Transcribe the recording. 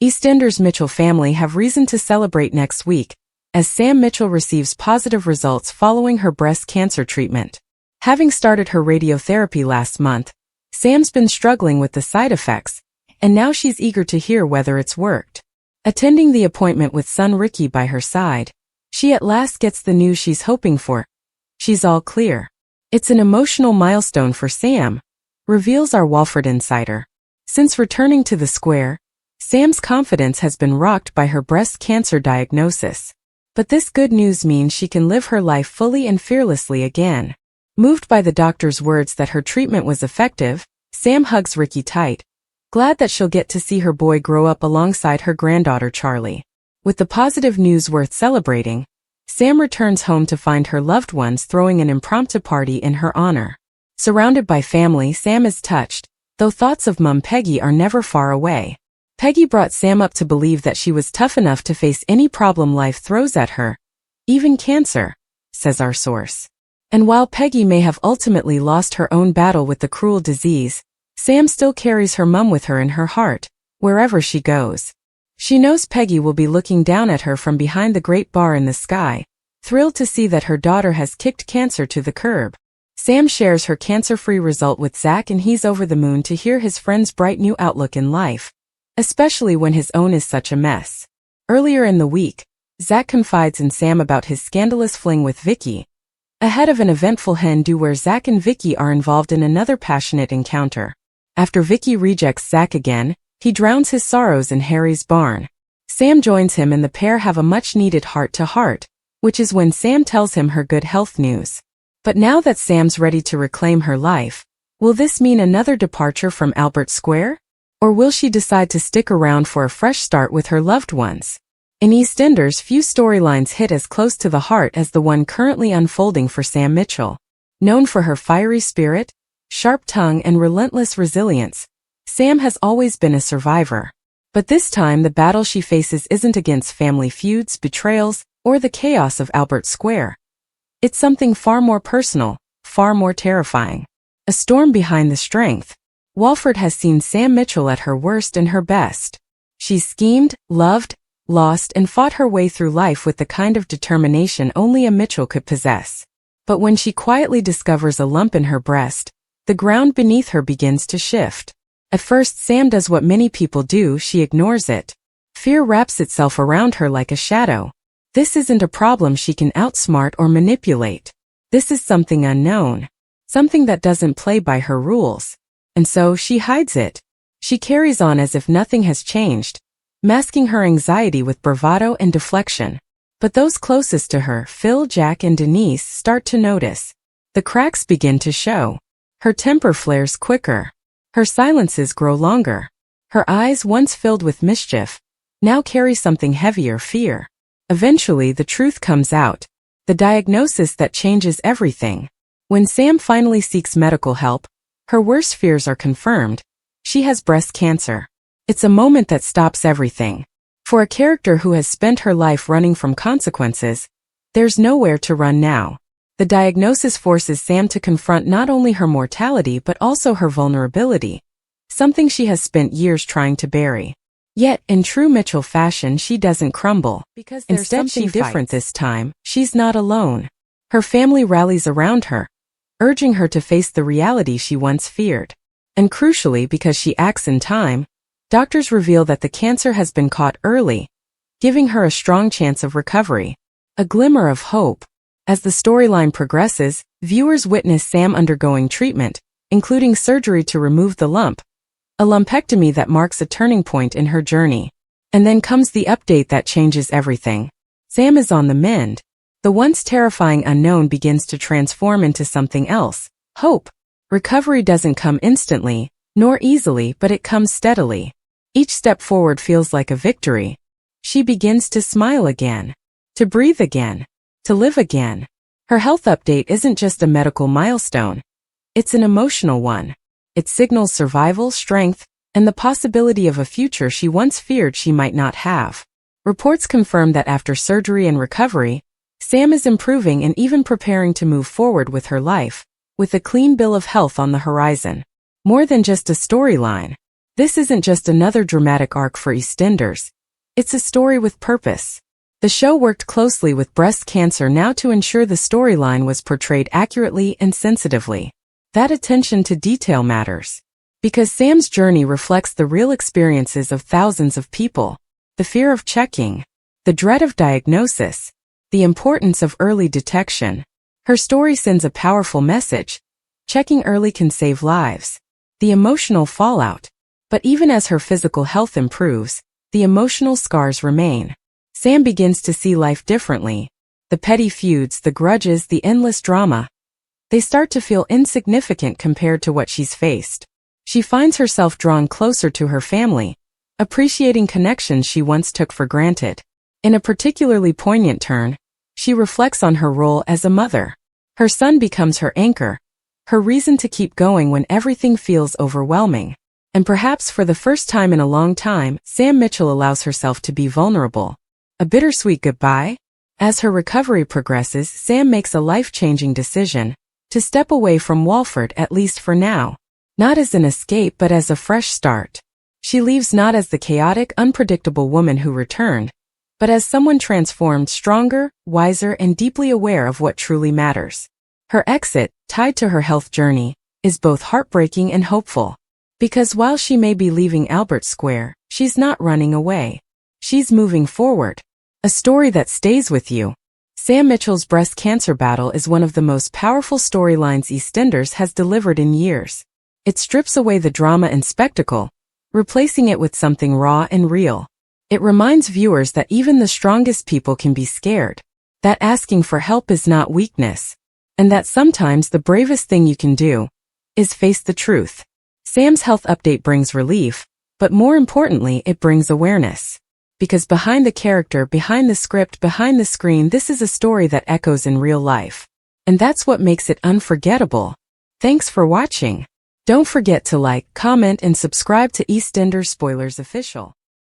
EastEnders Mitchell family have reason to celebrate next week, as Sam Mitchell receives positive results following her breast cancer treatment. Having started her radiotherapy last month, Sam's been struggling with the side effects, and now she's eager to hear whether it's worked. Attending the appointment with son Ricky by her side, she at last gets the news she's hoping for. She's all clear. It's an emotional milestone for Sam, reveals our Walford insider. Since returning to the square, Sam's confidence has been rocked by her breast cancer diagnosis. But this good news means she can live her life fully and fearlessly again. Moved by the doctor's words that her treatment was effective, Sam hugs Ricky tight, glad that she'll get to see her boy grow up alongside her granddaughter Charlie. With the positive news worth celebrating, Sam returns home to find her loved ones throwing an impromptu party in her honor. Surrounded by family, Sam is touched, though thoughts of Mum Peggy are never far away. Peggy brought Sam up to believe that she was tough enough to face any problem life throws at her, even cancer, says our source. And while Peggy may have ultimately lost her own battle with the cruel disease, Sam still carries her mum with her in her heart, wherever she goes. She knows Peggy will be looking down at her from behind the great bar in the sky, thrilled to see that her daughter has kicked cancer to the curb. Sam shares her cancer-free result with Zach, and he's over the moon to hear his friend's bright new outlook in life, especially when his own is such a mess. Earlier in the week, Zach confides in Sam about his scandalous fling with Vicky, ahead of an eventful hen-do where Zach and Vicky are involved in another passionate encounter. After Vicky rejects Zach again, he drowns his sorrows in Harry's barn. Sam joins him and the pair have a much-needed heart-to-heart, which is when Sam tells him her good health news. But now that Sam's ready to reclaim her life, will this mean another departure from Albert Square? Or will she decide to stick around for a fresh start with her loved ones? In EastEnders, few storylines hit as close to the heart as the one currently unfolding for Sam Mitchell. Known for her fiery spirit, sharp tongue, and relentless resilience, Sam has always been a survivor. But this time the battle she faces isn't against family feuds, betrayals, or the chaos of Albert Square. It's something far more personal, far more terrifying. A storm behind the strength. Walford has seen Sam Mitchell at her worst and her best. She's schemed, loved, lost, and fought her way through life with the kind of determination only a Mitchell could possess. But when she quietly discovers a lump in her breast, the ground beneath her begins to shift. At first, Sam does what many people do, she ignores it. Fear wraps itself around her like a shadow. This isn't a problem she can outsmart or manipulate. This is something unknown. Something that doesn't play by her rules. And so she hides it. She carries on as if nothing has changed, masking her anxiety with bravado and deflection. But those closest to her, Phil, Jack, and Denise, start to notice. The cracks begin to show. Her temper flares quicker. Her silences grow longer. Her eyes, once filled with mischief, now carry something heavier, fear. Eventually, the truth comes out. The diagnosis that changes everything. When Sam finally seeks medical help, her worst fears are confirmed. She has breast cancer. It's a moment that stops everything. For a character who has spent her life running from consequences, there's nowhere to run now. The diagnosis forces Sam to confront not only her mortality but also her vulnerability, something she has spent years trying to bury. Yet, in true Mitchell fashion, she doesn't crumble. Because instead, she's different this time. She's not alone. Her family rallies around her, urging her to face the reality she once feared. And crucially, because she acts in time, doctors reveal that the cancer has been caught early, giving her a strong chance of recovery. A glimmer of hope. As the storyline progresses, viewers witness Sam undergoing treatment, including surgery to remove the lump, a lumpectomy that marks a turning point in her journey. And then comes the update that changes everything. Sam is on the mend. The once terrifying unknown begins to transform into something else, hope. Recovery doesn't come instantly, nor easily, but it comes steadily. Each step forward feels like a victory. She begins to smile again, to breathe again, to live again. Her health update isn't just a medical milestone. It's an emotional one. It signals survival, strength, and the possibility of a future she once feared she might not have. Reports confirm that after surgery and recovery, Sam is improving and even preparing to move forward with her life, with a clean bill of health on the horizon. More than just a storyline. This isn't just another dramatic arc for EastEnders. It's a story with purpose. The show worked closely with breast cancer now to ensure the storyline was portrayed accurately and sensitively. That attention to detail matters. Because Sam's journey reflects the real experiences of thousands of people. The fear of checking, the dread of diagnosis, the importance of early detection. Her story sends a powerful message. Checking early can save lives. The emotional fallout. But even as her physical health improves, the emotional scars remain. Sam begins to see life differently. The petty feuds, the grudges, the endless drama. They start to feel insignificant compared to what she's faced. She finds herself drawn closer to her family, appreciating connections she once took for granted. In a particularly poignant turn, she reflects on her role as a mother. Her son becomes her anchor, her reason to keep going when everything feels overwhelming. And perhaps for the first time in a long time, Sam Mitchell allows herself to be vulnerable. A bittersweet goodbye? As her recovery progresses, Sam makes a life-changing decision to step away from Walford, at least for now. Not as an escape but as a fresh start. She leaves not as the chaotic, unpredictable woman who returned, but as someone transformed, stronger, wiser, and deeply aware of what truly matters. Her exit, tied to her health journey, is both heartbreaking and hopeful. Because while she may be leaving Albert Square, she's not running away. She's moving forward. A story that stays with you. Sam Mitchell's breast cancer battle is one of the most powerful storylines EastEnders has delivered in years. It strips away the drama and spectacle, replacing it with something raw and real. It reminds viewers that even the strongest people can be scared, that asking for help is not weakness, and that sometimes the bravest thing you can do is face the truth. Sam's health update brings relief, but more importantly, it brings awareness. Because behind the character, behind the script, behind the screen, this is a story that echoes in real life. And that's what makes it unforgettable. Thanks for watching. Don't forget to like, comment, and subscribe to EastEnders Spoilers Official.